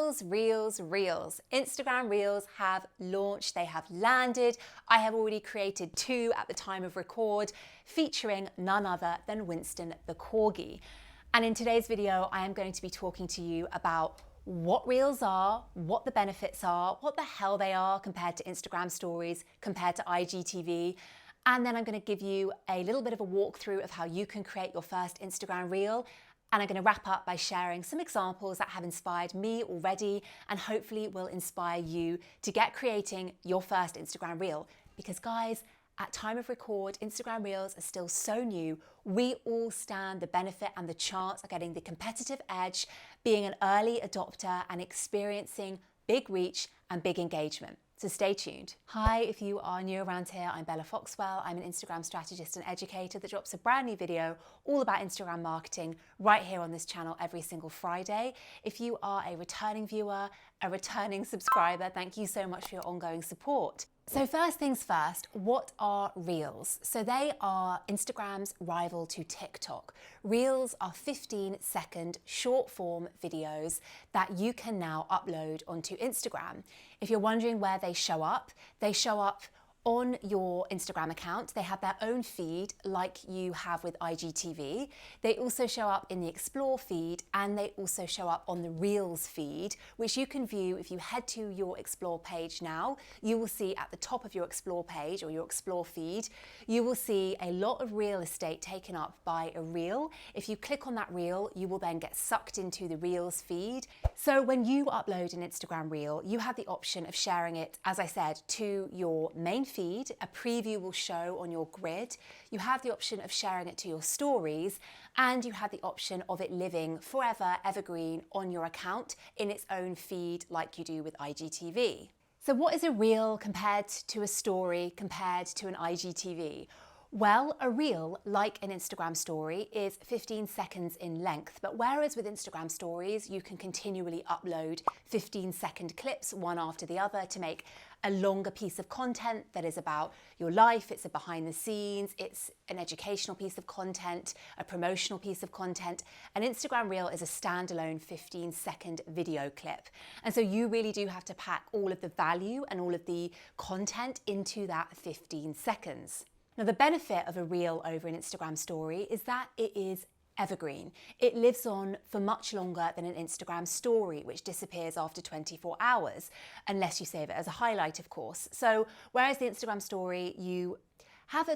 Reels, Reels, Reels. Instagram Reels have launched, they have landed. I have already created 2 at the time of record, featuring none other than Winston the Corgi. And in today's video, I am going to be talking to you about what Reels are, what the benefits are, what the hell they are compared to Instagram stories, compared to IGTV. And then I'm going to give you a little bit of a walkthrough of how you can create your first Instagram Reel. And I'm going to wrap up by sharing some examples that have inspired me already and hopefully will inspire you to get creating your first Instagram Reel. Because guys, at time of record, Instagram Reels are still so new. We all stand the benefit and the chance of getting the competitive edge, being an early adopter and experiencing big reach and big engagement. So stay tuned. Hi, if you are new around here, I'm Bella Foxwell. I'm an Instagram strategist and educator that drops a brand new video all about Instagram marketing right here on this channel every single Friday. If you are a returning viewer, a returning subscriber, thank you so much for your ongoing support. So first things first, what are Reels? So they are Instagram's rival to TikTok. Reels are 15-second short form videos that you can now upload onto Instagram. If you're wondering where they show up on your Instagram account. They have their own feed like you have with IGTV. They also show up in the Explore feed and they also show up on the Reels feed, which you can view if you head to your Explore page now. You will see at the top of your Explore page or your Explore feed, you will see a lot of real estate taken up by a Reel. If you click on that Reel, you will then get sucked into the Reels feed. So when you upload an Instagram Reel, you have the option of sharing it, as I said, to your main feed. A preview will show on your grid. You have the option of sharing it to your stories, and you have the option of it living forever, evergreen on your account in its own feed like you do with IGTV. So what is a Reel compared to a story, compared to an IGTV? Well, a Reel, like an Instagram story, is 15 seconds in length, but whereas with Instagram stories, you can continually upload 15-second clips one after the other to make a longer piece of content that is about your life, it's a behind the scenes, it's an educational piece of content, a promotional piece of content. An Instagram Reel is a standalone 15-second video clip. And so you really do have to pack all of the value and all of the content into that 15 seconds. Now, the benefit of a Reel over an Instagram story is that it is evergreen. It lives on for much longer than an Instagram story, which disappears after 24 hours, unless you save it as a highlight, of course. So whereas the Instagram story, you have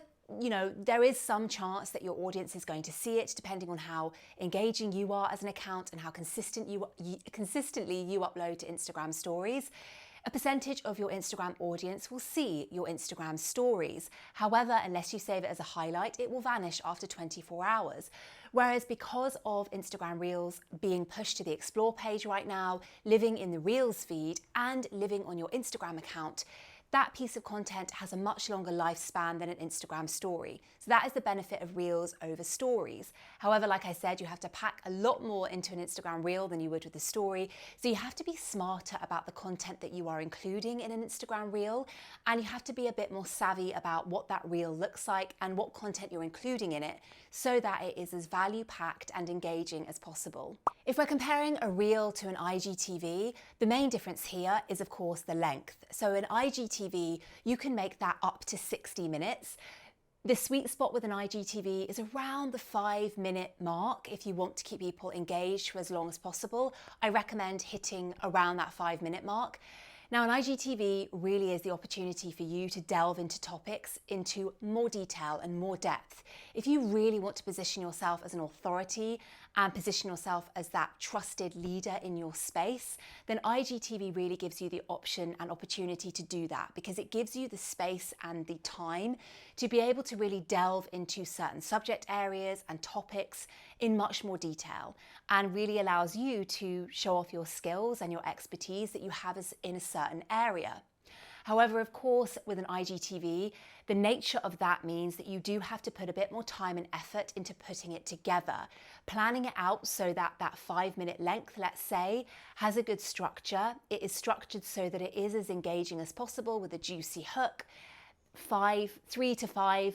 there is some chance that your audience is going to see it, depending on how engaging you are as an account and how consistently you upload to Instagram stories. A percentage of your Instagram audience will see your Instagram stories. However, unless you save it as a highlight, it will vanish after 24 hours. Whereas because of Instagram Reels being pushed to the Explore page right now, living in the Reels feed and living on your Instagram account, that piece of content has a much longer lifespan than an Instagram story. So that is the benefit of Reels over stories. However, like I said, you have to pack a lot more into an Instagram Reel than you would with a story. So you have to be smarter about the content that you are including in an Instagram Reel, and you have to be a bit more savvy about what that Reel looks like and what content you're including in it so that it is as value-packed and engaging as possible. If we're comparing a Reel to an IGTV, the main difference here is, of course, the length. So an IGTV, you can make that up to 60 minutes. The sweet spot with an IGTV is around the 5-minute mark. If you want to keep people engaged for as long as possible, I recommend hitting around that 5-minute mark. Now, an IGTV really is the opportunity for you to delve into topics into more detail and more depth. If you really want to position yourself as an authority and position yourself as that trusted leader in your space, then IGTV really gives you the option and opportunity to do that, because it gives you the space and the time to be able to really delve into certain subject areas and topics in much more detail, and really allows you to show off your skills and your expertise that you have in a certain area. However, of course, with an IGTV, the nature of that means that you do have to put a bit more time and effort into putting it together, planning it out so that that 5-minute length, let's say, has a good structure. It is structured so that it is as engaging as possible with a juicy hook, 3 to 5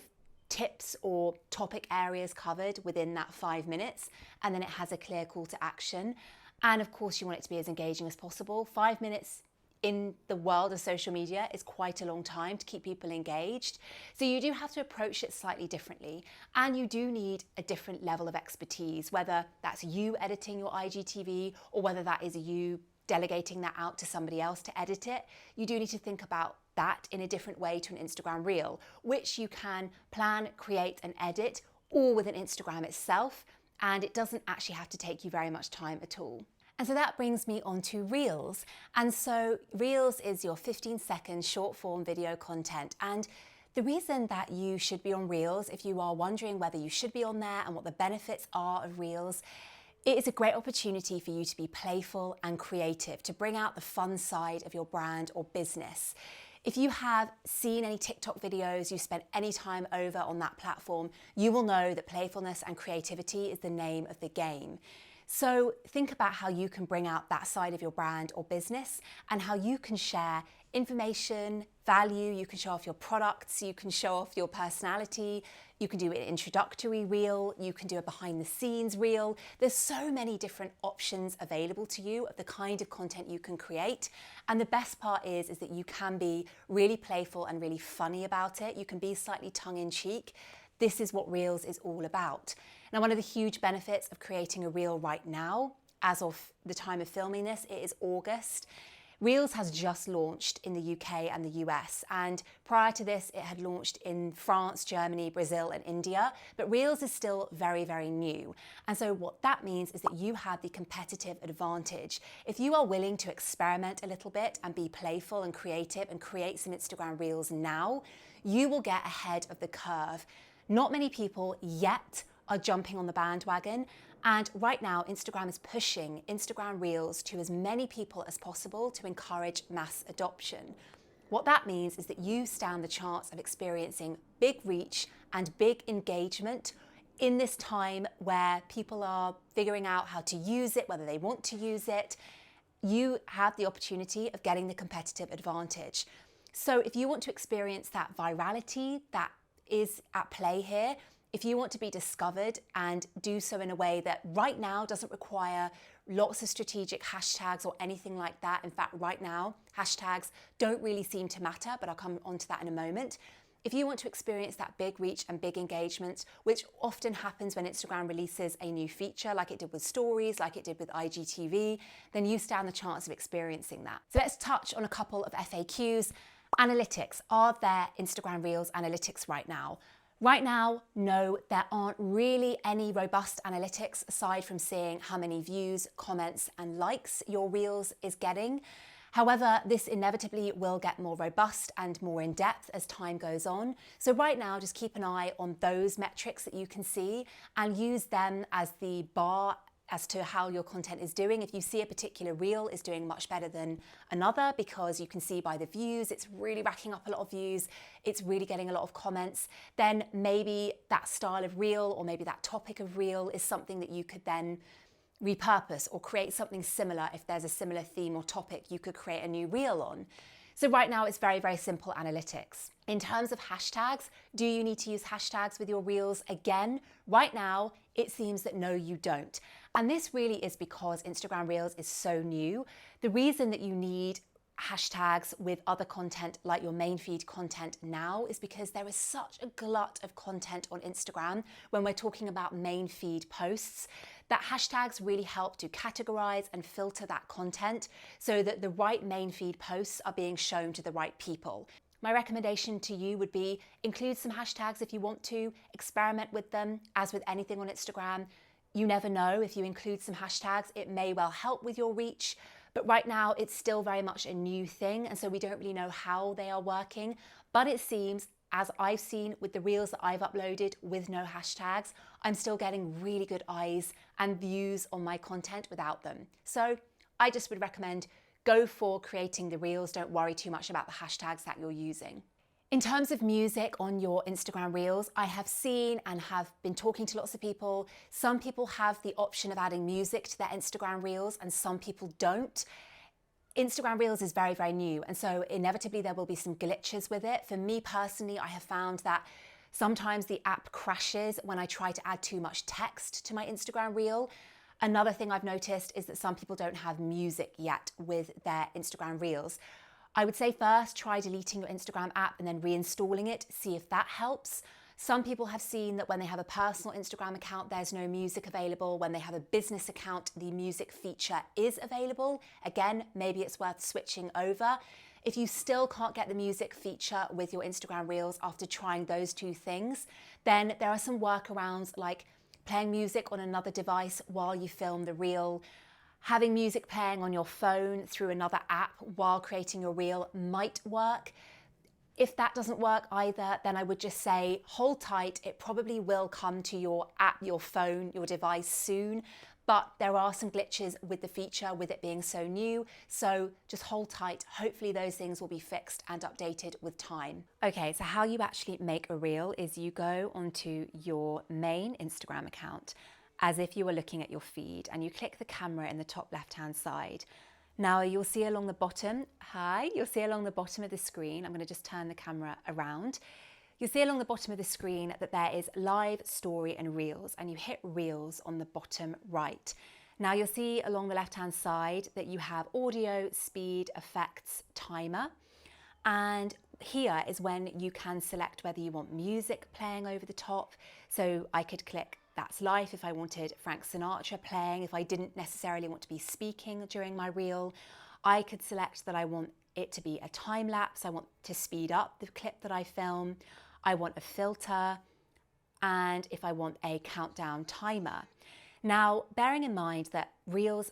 tips or topic areas covered within that 5 minutes, and then it has a clear call to action. And of course, you want it to be as engaging as possible. 5 minutes in the world of social media is quite a long time to keep people engaged. So you do have to approach it slightly differently, and you do need a different level of expertise, whether that's you editing your IGTV or whether that is you delegating that out to somebody else to edit it. You do need to think about that in a different way to an Instagram reel, which you can plan, create and edit all within Instagram itself, and it doesn't actually have to take you very much time at all. And so that brings me on to Reels. And so Reels is your 15-second short form video content. And the reason that you should be on Reels, if you are wondering whether you should be on there and what the benefits are of Reels, it is a great opportunity for you to be playful and creative, to bring out the fun side of your brand or business. If you have seen any TikTok videos, you spent any time over on that platform, you will know that playfulness and creativity is the name of the game. So think about how you can bring out that side of your brand or business and how you can share information, value, you can show off your products, you can show off your personality, you can do an introductory reel, you can do a behind the scenes reel. There's so many different options available to you of the kind of content you can create. And the best part is that you can be really playful and really funny about it. You can be slightly tongue-in-cheek. This is what Reels is all about. Now, one of the huge benefits of creating a reel right now, as of the time of filming this, it is August. Reels has just launched in the UK and the US, and prior to this it had launched in France, Germany, Brazil and India, but Reels is still very, very new. And so what that means is that you have the competitive advantage. If you are willing to experiment a little bit and be playful and creative and create some Instagram Reels now, you will get ahead of the curve. Not many people yet are jumping on the bandwagon, and right now Instagram is pushing Instagram Reels to as many people as possible to encourage mass adoption. What that means is that you stand the chance of experiencing big reach and big engagement in this time where people are figuring out how to use it, whether they want to use it. You have the opportunity of getting the competitive advantage. So if you want to experience that virality that is at play here, if you want to be discovered and do so in a way that right now doesn't require lots of strategic hashtags or anything like that. In fact, right now, hashtags don't really seem to matter, but I'll come onto that in a moment. If you want to experience that big reach and big engagement, which often happens when Instagram releases a new feature, like it did with Stories, like it did with IGTV, then you stand the chance of experiencing that. So let's touch on a couple of FAQs. Analytics. Are there Instagram Reels analytics right now? Right now, no, there aren't really any robust analytics aside from seeing how many views, comments and likes your Reels is getting. However, this inevitably will get more robust and more in depth as time goes on. So right now, just keep an eye on those metrics that you can see and use them as the bar as to how your content is doing. If you see a particular reel is doing much better than another because you can see by the views, it's really racking up a lot of views, it's really getting a lot of comments, then maybe that style of reel or maybe that topic of reel is something that you could then repurpose or create something similar. If there's a similar theme or topic, you could create a new reel on. So right now it's very, very simple analytics. In terms of hashtags, do you need to use hashtags with your Reels? Again, right now, it seems that no, you don't. And this really is because Instagram Reels is so new. The reason that you need hashtags with other content like your main feed content now is because there is such a glut of content on Instagram when we're talking about main feed posts that hashtags really help to categorize and filter that content so that the right main feed posts are being shown to the right people. My recommendation to you would be include some hashtags if you want to, experiment with them. As with anything on Instagram, you never know, if you include some hashtags, it may well help with your reach. But right now it's still very much a new thing, and so we don't really know how they are working. But it seems, as I've seen with the Reels that I've uploaded with no hashtags, I'm still getting really good eyes and views on my content without them. So I just would recommend go for creating the Reels. Don't worry too much about the hashtags that you're using. In terms of music on your Instagram Reels, I have seen and have been talking to lots of people. Some people have the option of adding music to their Instagram Reels and some people don't. Instagram Reels is very, very new, and so inevitably there will be some glitches with it. For me personally, I have found that sometimes the app crashes when I try to add too much text to my Instagram Reel. Another thing I've noticed is that some people don't have music yet with their Instagram Reels. I would say first try deleting your Instagram app and then reinstalling it, see if that helps. Some people have seen that when they have a personal Instagram account, there's no music available. When they have a business account, the music feature is available. Again, maybe it's worth switching over. If you still can't get the music feature with your Instagram Reels after trying those two things, then there are some workarounds like playing music on another device while you film the reel. Having music playing on your phone through another app while creating your reel might work. If that doesn't work either, then I would just say hold tight. It probably will come to your app, your phone, your device soon, but there are some glitches with the feature with it being so new. So just hold tight. Hopefully those things will be fixed and updated with time. Okay, so how you actually make a reel is you go onto your main Instagram account as if you were looking at your feed and you click the camera in the top left-hand side. Now you'll see along the bottom, you'll see along the bottom of the screen, I'm going to just turn the camera around. You'll see along the bottom of the screen that there is live, story and reels, and you hit reels on the bottom right. Now you'll see along the left-hand side that you have audio, speed, effects, timer. And here is when you can select whether you want music playing over the top. So I could click That's Life if I wanted Frank Sinatra playing, if I didn't necessarily want to be speaking during my reel. I could select that I want it to be a time lapse, I want to speed up the clip that I film, I want a filter, and if I want a countdown timer. Now, bearing in mind that Reels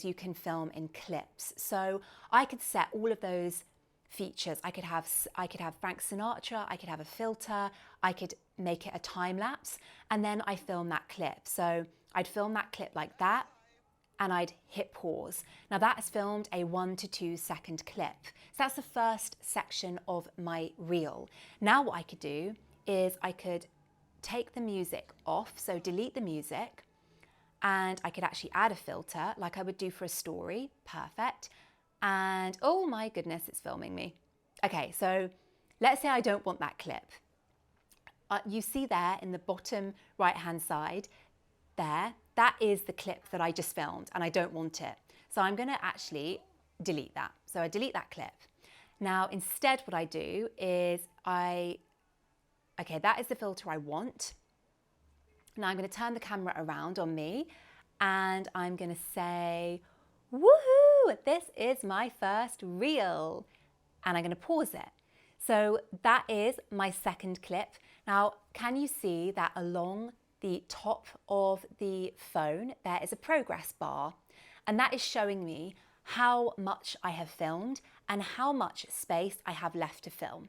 you can film in clips. So I could set all of those features. I could have Frank Sinatra, I could have a filter, I could make it a time lapse, and then I film that clip. So I'd film that clip like that, and I'd hit pause. Now that has filmed a 1 to 2 second clip. So that's the first section of my reel. Now what I could do is I could take the music off, so delete the music, and I could actually add a filter like I would do for a story. Perfect. And oh my goodness, it's filming me. Okay, so let's say I don't want that clip. You see there in the bottom right hand side there, that is the clip that I just filmed and I don't want it. So I'm going to actually delete that. So I delete that clip. Now instead what I do is okay, that is the filter I want. Now I'm going to turn the camera around on me and I'm going to say, woohoo, this is my first reel. And I'm going to pause it. So that is my second clip. Now, can you see that along the top of the phone, there is a progress bar, and that is showing me how much I have filmed and how much space I have left to film.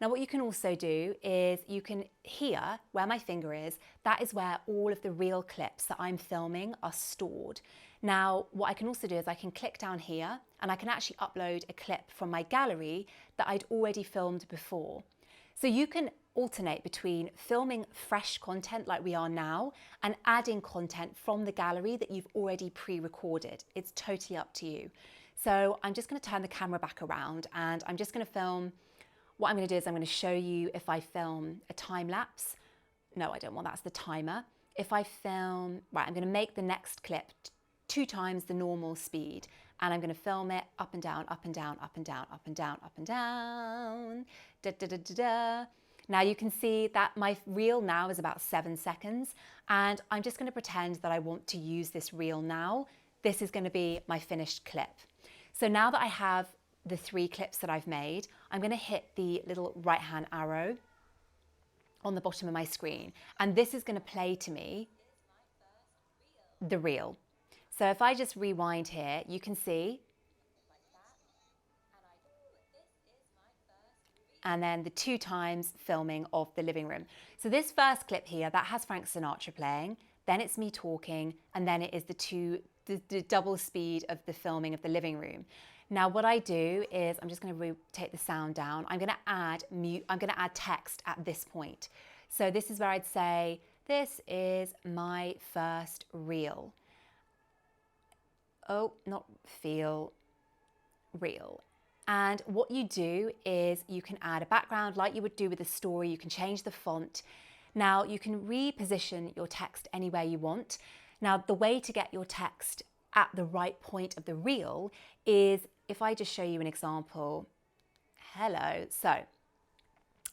Now, what you can also do is you can here, where my finger is, that is where all of the reel clips that I'm filming are stored. Now, what I can also do is I can click down here and I can actually upload a clip from my gallery that I'd already filmed before. So you can alternate between filming fresh content like we are now and adding content from the gallery that you've already pre-recorded. It's totally up to you. So I'm just going to turn the camera back around and I'm just going to film. What I'm going to do is I'm going to show you if I film a time lapse. No, I don't want that's the timer. If I film, right, I'm going to make the next clip 2 times the normal speed and I'm going to film it up and down, up and down, up and down, up and down, up and down. Da, da, da, da, da. Now you can see that my reel now is about 7 seconds and I'm just going to pretend that I want to use this reel now. This is going to be my finished clip. So now that I have the 3 clips that I've made, I'm going to hit the little right hand arrow on the bottom of my screen and this is going to play to me the reel. So if I just rewind here, you can see, and then the 2 times filming of the living room. So this first clip here, that has Frank Sinatra playing, then it's me talking, and then it is the double speed of the filming of the living room. Now what I do is, I'm just going to take the sound down. I'm going to add text at this point. So this is where I'd say, this is my first reel. Oh, not feel, reel. And what you do is you can add a background like you would do with a story. You can change the font. Now you can reposition your text anywhere you want. Now the way to get your text at the right point of the reel is, if I just show you an example, hello. So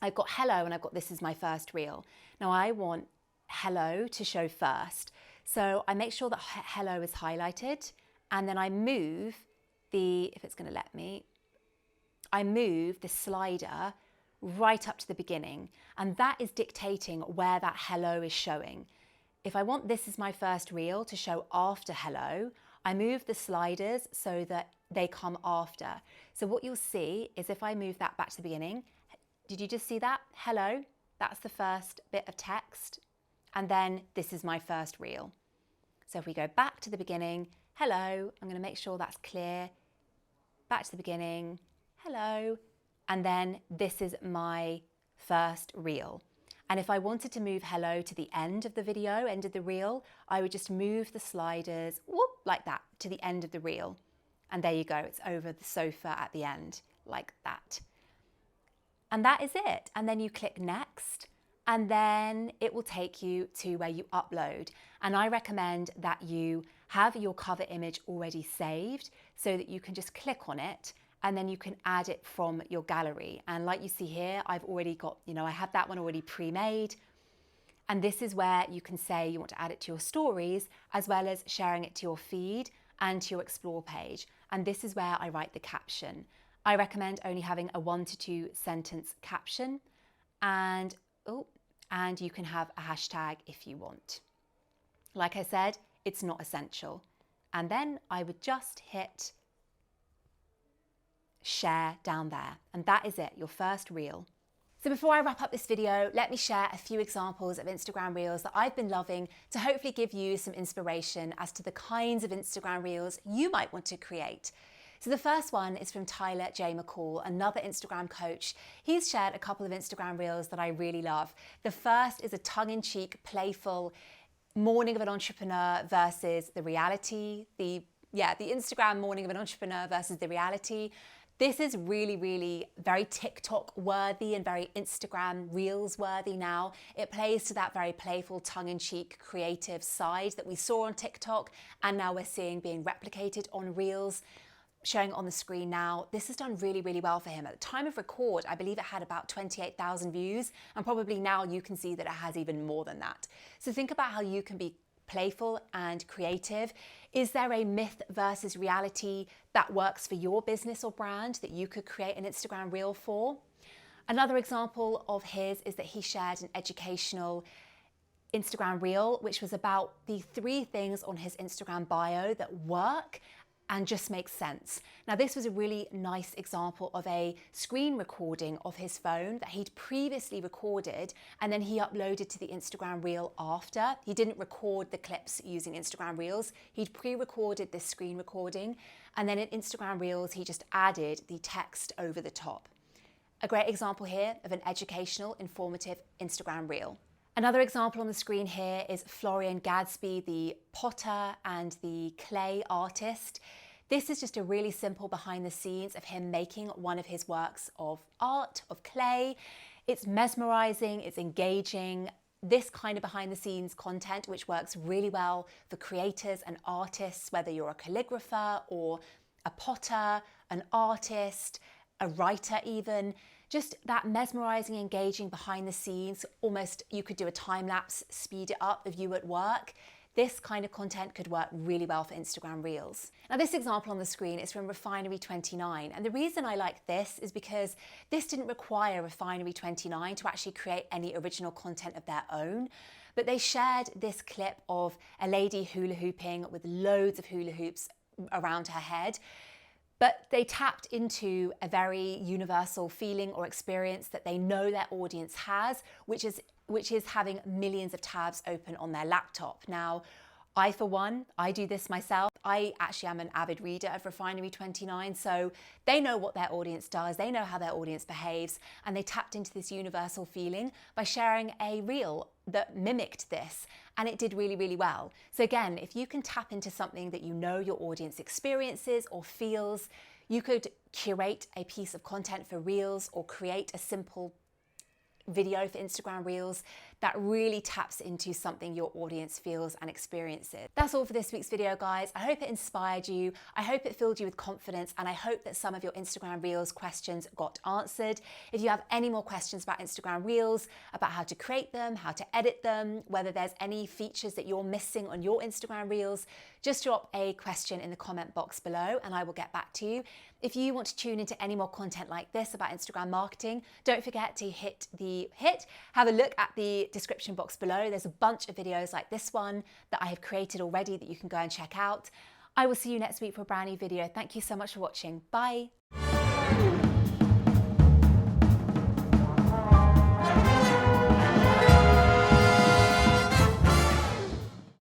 I've got hello and I've got this is my first reel. Now I want hello to show first. So I make sure that hello is highlighted, and then I move if it's going to let me, I move the slider right up to the beginning, and that is dictating where that hello is showing. If I want this is my first reel to show after hello, I move the sliders so that they come after. So what you'll see is if I move that back to the beginning, did you just see that? Hello, that's the first bit of text. And then this is my first reel. So if we go back to the beginning, hello, I'm going to make sure that's clear. Back to the beginning, hello, and then this is my first reel. And if I wanted to move hello to the end of the video, end of the reel, I would just move the sliders, whoop, like that, to the end of the reel. And there you go, it's over the sofa at the end, like that. And that is it. And then you click next, and then it will take you to where you upload. And I recommend that you have your cover image already saved so that you can just click on it and then you can add it from your gallery. And like you see here, I've already got, I have that one already pre-made. And this is where you can say you want to add it to your stories, as well as sharing it to your feed and to your explore page. And this is where I write the caption. I recommend only having a 1 to 2 sentence caption, and you can have a hashtag if you want. Like I said, it's not essential. And then I would just hit share down there. And that is it, your first reel. So before I wrap up this video, let me share a few examples of Instagram Reels that I've been loving to hopefully give you some inspiration as to the kinds of Instagram Reels you might want to create. So the first one is from Tyler J. McCall, another Instagram coach. He's shared a couple of Instagram Reels that I really love. The first is a tongue-in-cheek, playful morning of an entrepreneur versus the reality. The Instagram morning of an entrepreneur versus the reality. This is really, really very TikTok worthy and very Instagram Reels worthy now. It plays to that very playful, tongue-in-cheek, creative side that we saw on TikTok, and now we're seeing being replicated on Reels. Showing on the screen now. This has done really, really well for him. At the time of record, I believe it had about 28,000 views, and probably now you can see that it has even more than that. So think about how you can be playful and creative. Is there a myth versus reality that works for your business or brand that you could create an Instagram Reel for? Another example of his is that he shared an educational Instagram Reel, which was about the 3 things on his Instagram bio that work and just makes sense. Now, this was a really nice example of a screen recording of his phone that he'd previously recorded, and then he uploaded to the Instagram Reel after. He didn't record the clips using Instagram Reels. He'd pre-recorded this screen recording, and then in Instagram Reels, he just added the text over the top. A great example here of an educational, informative Instagram Reel. Another example on the screen here is Florian Gadsby, the potter and the clay artist. This is just a really simple behind the scenes of him making one of his works of art, of clay. It's mesmerizing, it's engaging. This kind of behind the scenes content, which works really well for creators and artists, whether you're a calligrapher or a potter, an artist, a writer even. Just that mesmerizing, engaging behind the scenes, almost you could do a time lapse, speed it up of you at work. This kind of content could work really well for Instagram Reels. Now this example on the screen is from Refinery29, and the reason I like this is because this didn't require Refinery29 to actually create any original content of their own, but they shared this clip of a lady hula hooping with loads of hula hoops around her head. But they tapped into a very universal feeling or experience that they know their audience has, which is having millions of tabs open on their laptop. Now, I, for one, I do this myself. I actually am an avid reader of Refinery29, so they know what their audience does, they know how their audience behaves, and they tapped into this universal feeling by sharing a reel that mimicked this, and it did really, really well. So again, if you can tap into something that you know your audience experiences or feels, you could curate a piece of content for Reels or create a simple video for Instagram Reels that really taps into something your audience feels and experiences. That's all for this week's video, guys. I hope it inspired you. I hope it filled you with confidence, and I hope that some of your Instagram Reels questions got answered. If you have any more questions about Instagram Reels, about how to create them, how to edit them, whether there's any features that you're missing on your Instagram Reels, just drop a question in the comment box below and I will get back to you. If you want to tune into any more content like this about Instagram marketing, don't forget to have a look at the description box below. There's a bunch of videos like this one that I have created already that you can go and check out. I will see you next week for a brand new video. Thank you so much for watching. Bye.